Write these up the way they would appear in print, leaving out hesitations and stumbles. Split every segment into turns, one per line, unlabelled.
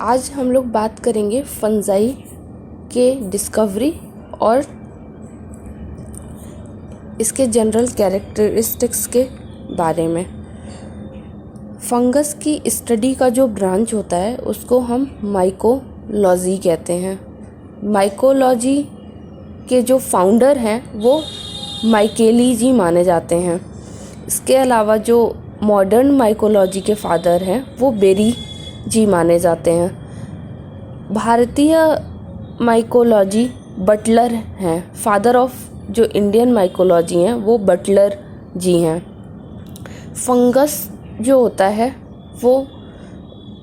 आज हम लोग बात करेंगे फंजाई के डिस्कवरी और इसके जनरल कैरेक्टरिस्टिक्स के बारे में। फंगस की स्टडी का जो ब्रांच होता है उसको हम माइकोलॉजी कहते हैं। माइकोलॉजी के जो फाउंडर हैं वो माइकेली जी माने जाते हैं। इसके अलावा जो मॉडर्न माइकोलॉजी के फादर हैं वो बेरी जी माने जाते हैं। भारतीय माइकोलॉजी बटलर हैं। फादर ऑफ जो इंडियन माइकोलॉजी हैं वो बटलर जी हैं। फंगस जो होता है वो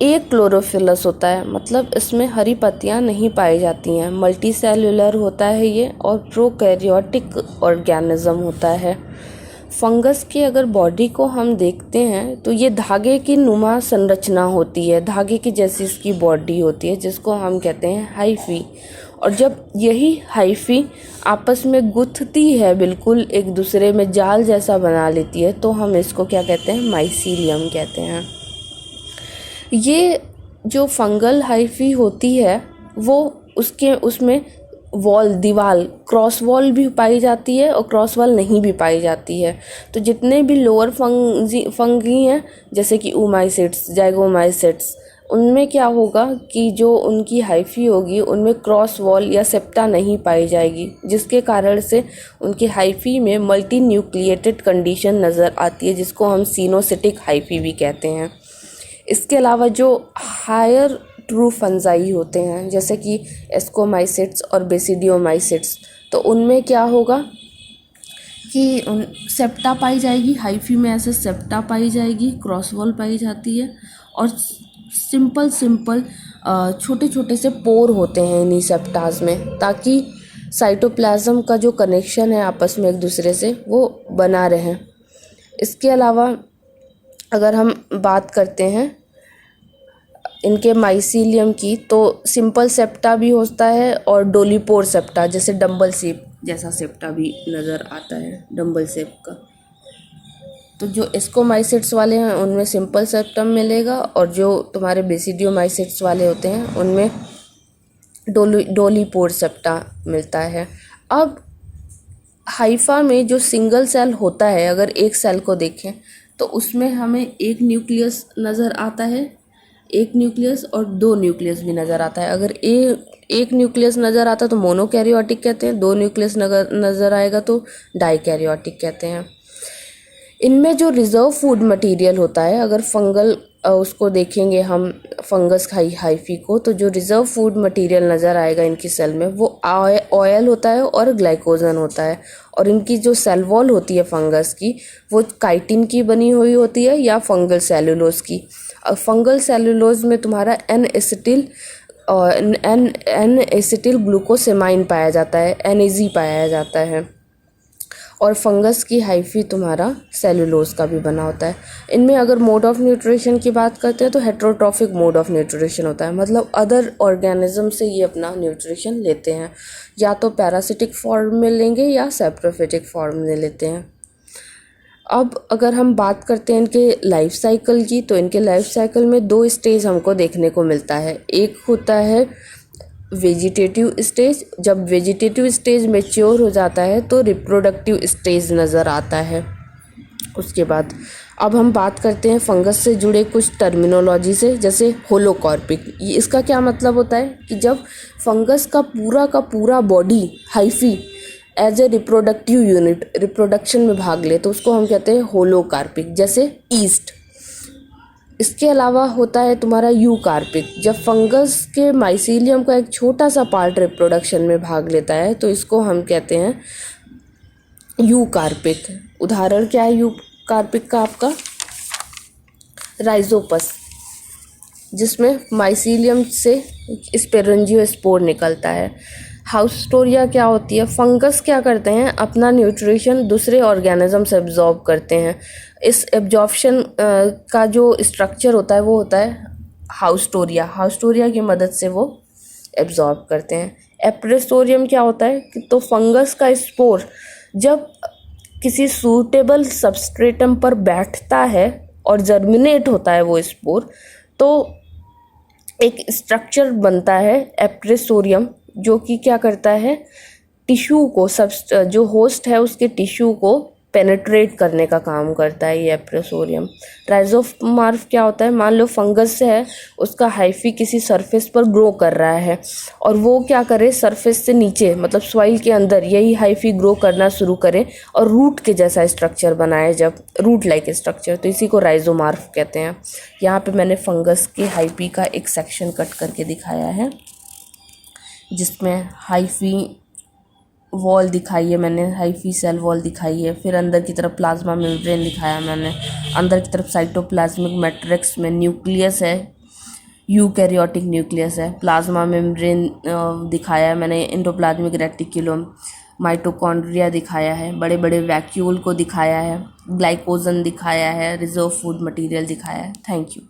एक क्लोरोफिलस होता है, मतलब इसमें हरी पत्तियां नहीं पाई जाती हैं। मल्टी सेलुलर होता है ये और प्रोकैरियोटिक ऑर्गेनिज्म होता है। फंगस की अगर बॉडी को हम देखते हैं तो ये धागे की नुमा संरचना होती है, धागे की जैसी इसकी बॉडी होती है जिसको हम कहते हैं हाइफी। और जब यही हाइफी आपस में गुथती है, बिल्कुल एक दूसरे में जाल जैसा बना लेती है, तो हम इसको क्या कहते हैं, माइसीलियम कहते हैं। ये जो फंगल हाइफी होती है वो उसमें वॉल दीवार क्रॉस वॉल भी पाई जाती है और क्रॉस वॉल नहीं भी पाई जाती है। तो जितने भी लोअर फंगी हैं जैसे कि ओमाइसिट्स, जाइगोमाइसिट्स, उनमें क्या होगा कि जो उनकी हाइफी होगी उनमें क्रॉस वॉल या सेप्टा नहीं पाई जाएगी, जिसके कारण से उनकी हाइफी में मल्टी न्यूक्लिएटेड कंडीशन नज़र आती है, जिसको हम सिनोसिटिक हाइफी भी कहते हैं। इसके अलावा जो हायर ट्रू फंजाई होते हैं जैसे कि एस्कोमाइसिट्स और बेसिडियोमाइसिट्स, तो उनमें क्या होगा कि सेप्टा पाई जाएगी, हाइफी में ऐसे सेप्टा पाई जाएगी, क्रॉस वॉल पाई जाती है और सिंपल छोटे छोटे से पोर होते हैं इन्हीं सेप्टाज में, ताकि साइटोप्लाज्म का जो कनेक्शन है आपस में एक दूसरे से वो बना रहे। इसके अलावा अगर हम बात करते हैं इनके माइसीलियम की, तो सिंपल सेप्टा भी होता है और डोलीपोर सेप्टा, जैसे डंबल शेप जैसा सेप्टा भी नज़र आता है, डंबल शेप का। तो जो एस्कोमाइसिट्स वाले हैं उनमें सिंपल सेप्टम मिलेगा और जो तुम्हारे बेसिडियोमाइसिट्स वाले होते हैं उनमें डोलीपोर सेप्टा मिलता है। अब हाइफा में जो सिंगल सेल होता है, अगर एक सेल को देखें तो उसमें हमें एक न्यूक्लियस नज़र आता है, एक न्यूक्लियस और दो न्यूक्लियस भी नज़र आता है। अगर एक न्यूक्लियस नज़र आता है तो मोनोकैरियोटिक कहते हैं, दो न्यूक्लियस नज़र आएगा तो डाइकैरियोटिक कहते हैं। इनमें जो रिजर्व फूड मटेरियल होता है, अगर फंगल उसको देखेंगे हम फंगस हाइफी को, तो जो रिजर्व फूड मटेरियल नज़र आएगा इनकी सेल में वो ऑयल होता है और ग्लाइकोजन होता है। और इनकी जो सेल वॉल होती है फंगस की वो काइटिन की बनी हुई होती है या फंगल सेलुलोज की। फंगल सेलुलोज में तुम्हारा एन एसिटिल ग्लूकोसेमाइन पाया जाता है, NAG पाया जाता है। और फंगस की हाइफी तुम्हारा सेलुलोज का भी बना होता है। इनमें अगर मोड ऑफ न्यूट्रिशन की बात करते हैं तो हेट्रोट्रॉफिक मोड ऑफ न्यूट्रिशन होता है, मतलब अदर ऑर्गेनिज्म से ये अपना न्यूट्रिशन लेते हैं, या तो पैरासिटिक फॉर्म में लेंगे या सैप्रोफिटिक फॉर्म में लेते हैं। अब अगर हम बात करते हैं इनके लाइफ साइकिल की, तो इनके लाइफ साइकिल में दो स्टेज हमको देखने को मिलता है। एक होता है वेजिटेटिव स्टेज, जब वेजिटेटिव स्टेज मैच्योर हो जाता है तो रिप्रोडक्टिव स्टेज नज़र आता है। उसके बाद अब हम बात करते हैं फंगस से जुड़े कुछ टर्मिनोलॉजी से, जैसे होलोकॉर्पिक। ये इसका क्या मतलब होता है कि जब फंगस का पूरा body hyphae as a reproductive unit reproduction में भाग ले तो उसको हम कहते हैं होलोकार्पिक, जैसे ईस्ट। इसके अलावा होता है तुम्हारा यूकार्पिक, जब फंगस के माइसीलियम का एक छोटा सा पार्ट रिप्रोडक्शन में भाग लेता है तो इसको हम कहते हैं यूकार्पिक। उदाहरण क्या है यूकार्पिक का आपका? राइजोपस, जिसमें माइसीलियम से स्पेरेंजियोस्पोर निकलता है। हाउसटोरिया क्या होती है? फंगस क्या करते हैं, अपना न्यूट्रिशन दूसरे ऑर्गेनिज्म से एब्जॉर्ब करते हैं। इस एब्जॉर्प्शन का जो स्ट्रक्चर होता है वो होता है हाउसटोरिया की मदद से वो एब्जॉर्ब करते हैं। एप्रेसोरियम क्या होता है तो फंगस का स्पोर जब किसी सूटेबल सबस्ट्रेटम पर बैठता है और जर्मिनेट होता है वो स्पोर, तो एक स्ट्रक्चर बनता है एप्रेसोरियम, जो कि क्या करता है, टिश्यू को, सब जो होस्ट है उसके टिश्यू को पेनेट्रेट करने का काम करता है ये एप्रेसोरियम। राइजोमॉर्फ क्या होता है, मान लो फंगस है, उसका हाइफी किसी सरफेस पर ग्रो कर रहा है और वो क्या करे, सरफेस से नीचे मतलब सॉइल के अंदर यही हाइफी ग्रो करना शुरू करे और रूट के जैसा स्ट्रक्चर बनाए, जब रूट लाइक स्ट्रक्चर, तो इसी को राइजोमॉर्फ कहते हैं। यहाँ पे मैंने फंगस के हाइफी का एक सेक्शन कट करके दिखाया है, जिसमें हाइफी वॉल दिखाई है मैंने, हाइफी सेल वॉल दिखाई है, फिर अंदर की तरफ प्लाज्मा मेम्ब्रेन दिखाया मैंने, अंदर की तरफ साइटोप्लाज्मिक मैट्रिक्स में न्यूक्लियस है, यूकैरियोटिक न्यूक्लियस है, प्लाज्मा मेम्ब्रेन दिखाया है मैंने, एंडोप्लाज्मिक रेटिकुलम, माइटोकॉन्ड्रिया दिखाया है, बड़े बड़े वैक्यूल को दिखाया है, ग्लाइकोजन दिखाया है, रिजर्व फूड मटेरियल दिखाया है। Thank you.